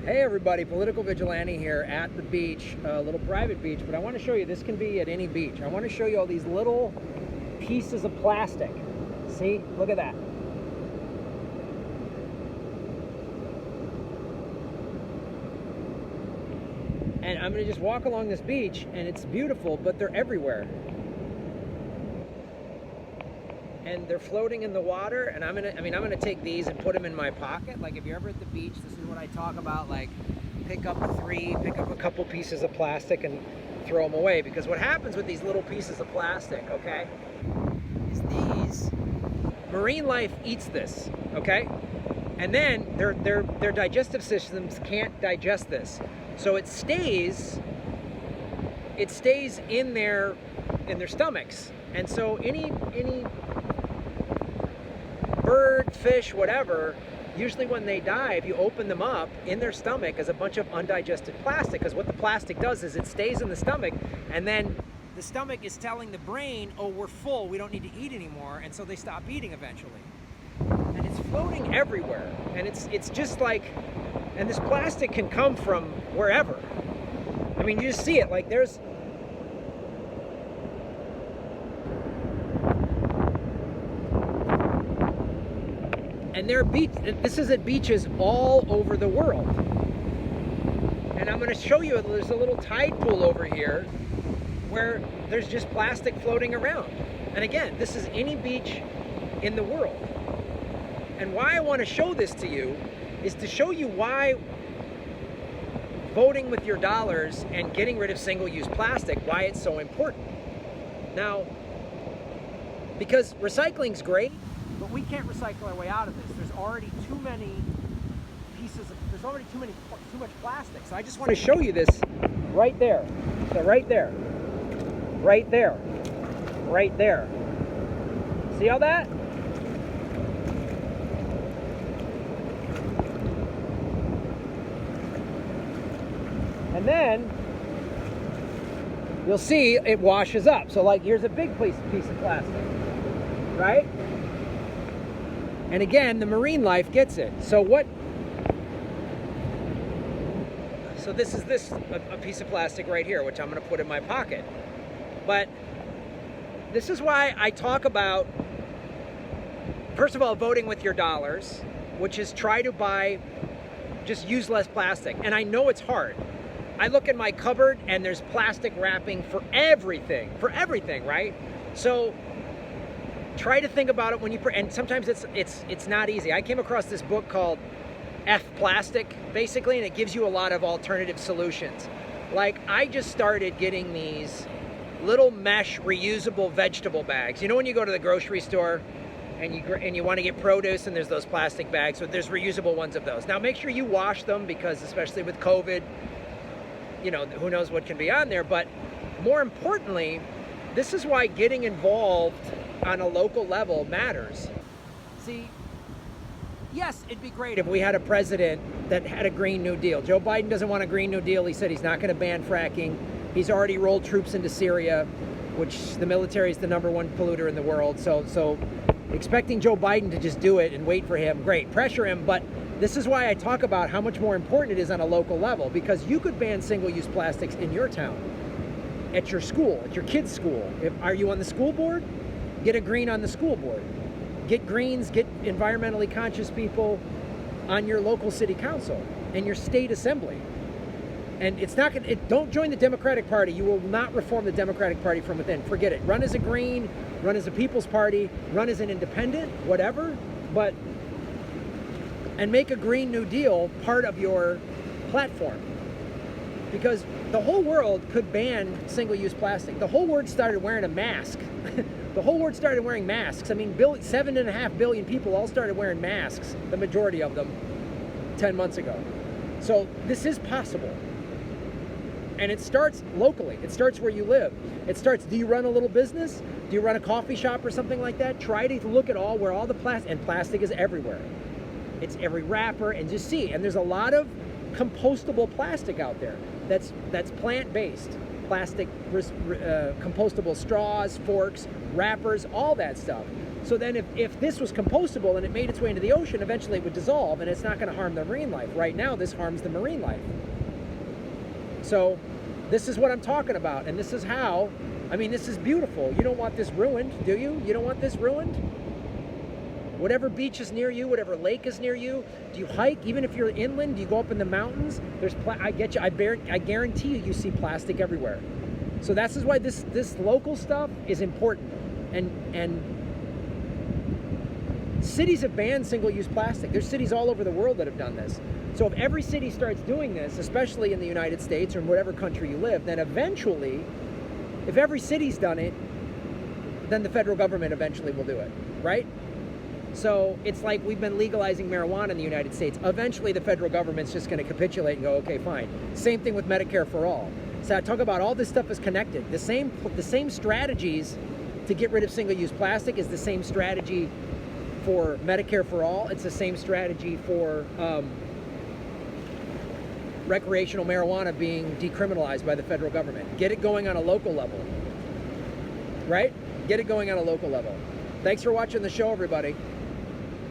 Hey everybody, Political Vigilante here at the beach, a little private beach, but I want to show you, this can be at any beach. I want to show you all these little pieces of plastic. See, look at that. And I'm going to just walk along this beach, and it's beautiful, but they're everywhere. And they're floating in the water, and I'm gonna take these and put them in my pocket. Like if you're ever at the beach, this is what I talk about, like pick up a couple pieces of plastic and throw them away. Because what happens with these little pieces of plastic, okay, is these, marine life eats this, okay? And then their digestive systems can't digest this. So it stays in their stomachs. And so any bird, fish, whatever, usually when they die, if you open them up, in their stomach is a bunch of undigested plastic, because what the plastic does is it stays in the stomach, and then the stomach is telling the brain, oh, we're full, we don't need to eat anymore, and so they stop eating eventually. And it's floating everywhere, and it's just like, and this plastic can come from wherever. I mean, you just see it, like there's, and this is at beaches all over the world. And I'm going to show you, there's a little tide pool over here where there's just plastic floating around. And again, this is any beach in the world. And why I want to show this to you is to show you why voting with your dollars and getting rid of single-use plastic, why it's so important. Now, because recycling's great, but we can't recycle our way out of this. There's already too much plastic. So I just want to show you this right there. So right there. Right there. Right there. See all that? And then you'll see it washes up. So like here's a big piece of plastic, right? And again, the marine life gets it. So this is a piece of plastic right here, which I'm going to put in my pocket. But this is why I talk about, first of all, voting with your dollars, which is try to just use less plastic. And I know it's hard. I look in my cupboard and there's plastic wrapping for everything, right? So try to think about it when and sometimes it's not easy. I came across this book called F Plastic, basically, and it gives you a lot of alternative solutions. Like, I just started getting these little mesh reusable vegetable bags. You know when you go to the grocery store and you want to get produce and there's those plastic bags, so there's reusable ones of those. Now make sure you wash them, because especially with COVID, you know, who knows what can be on there. But more importantly, this is why getting involved on a local level matters. See, yes, it'd be great if we had a president that had a Green New Deal. Joe Biden doesn't want a Green New Deal. He said he's not going to ban fracking. He's already rolled troops into Syria, which the military is the #1 polluter in the world. So expecting Joe Biden to just do it and wait for him, great, pressure him. But this is why I talk about how much more important it is on a local level, because you could ban single-use plastics in your town, at your school, at your kid's school. Are you on the school board? Get a green on the school board. Get greens, get environmentally conscious people on your local city council and your state assembly. And it's not gonna, don't join the Democratic Party. You will not reform the Democratic Party from within. Forget it. Run as a green, run as a People's Party, run as an independent, whatever, and make a Green New Deal part of your platform. Because the whole world could ban single-use plastic. The whole world started wearing a mask. The whole world started wearing masks. I mean, 7.5 billion people all started wearing masks, the majority of them, 10 months ago. So this is possible. And it starts locally. It starts where you live. It starts, do you run a little business? Do you run a coffee shop or something like that? Try to look at where all the plastic, and plastic is everywhere. It's every wrapper, and just see. And there's a lot of compostable plastic out there that's plant-based. Plastic, compostable straws, forks, wrappers, all that stuff. So then if this was compostable and it made its way into the ocean, eventually it would dissolve and it's not going to harm the marine life. Right now, this harms the marine life. So this is what I'm talking about. And this is how, I mean, this is beautiful. You don't want this ruined, do you? You don't want this ruined? Whatever beach is near you, whatever lake is near you, do you hike? Even if you're inland, do you go up in the mountains? There's, I guarantee you see plastic everywhere. So that's why this local stuff is important. And cities have banned single-use plastic. There's cities all over the world that have done this. So if every city starts doing this, especially in the United States or in whatever country you live, then eventually, if every city's done it, then the federal government eventually will do it, right? So it's like we've been legalizing marijuana in the United States. Eventually the federal government's just going to capitulate and go, okay, fine. Same thing with Medicare for all. So I talk about all this stuff is connected. The same strategies to get rid of single-use plastic is the same strategy for Medicare for all. It's the same strategy for recreational marijuana being decriminalized by the federal government. Get it going on a local level, right? Get it going on a local level. Thanks for watching the show, everybody.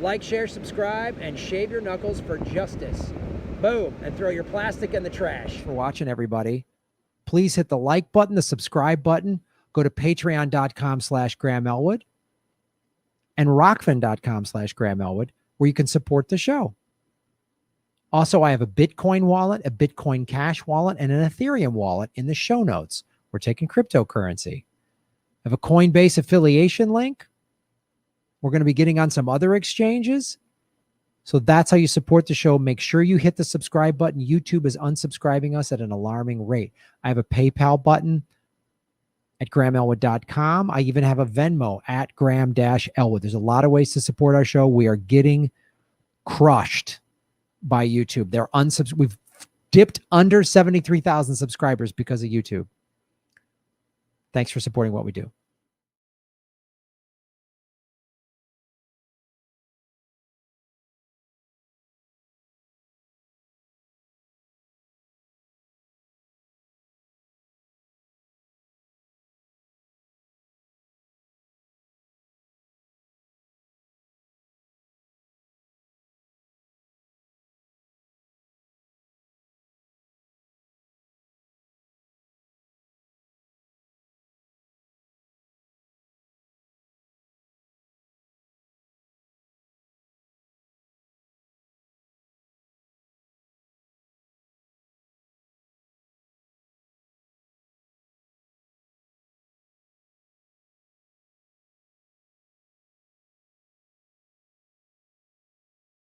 Like, share, subscribe, and shave your knuckles for justice. Boom, and throw your plastic in the trash. For watching, everybody. Please hit the like button, the subscribe button. Go to patreon.com/Graham Elwood and rockfin.com/Graham Elwood, where you can support the show. Also, I have a Bitcoin wallet, a Bitcoin Cash wallet, and an Ethereum wallet in the show notes. We're taking cryptocurrency. I have a Coinbase affiliation link. We're going to be getting on some other exchanges. So that's how you support the show. Make sure you hit the subscribe button. YouTube is unsubscribing us at an alarming rate. I have a PayPal button at GrahamElwood.com. I even have a Venmo at Graham-Elwood. There's a lot of ways to support our show. We are getting crushed by YouTube. We've dipped under 73,000 subscribers because of YouTube. Thanks for supporting what we do.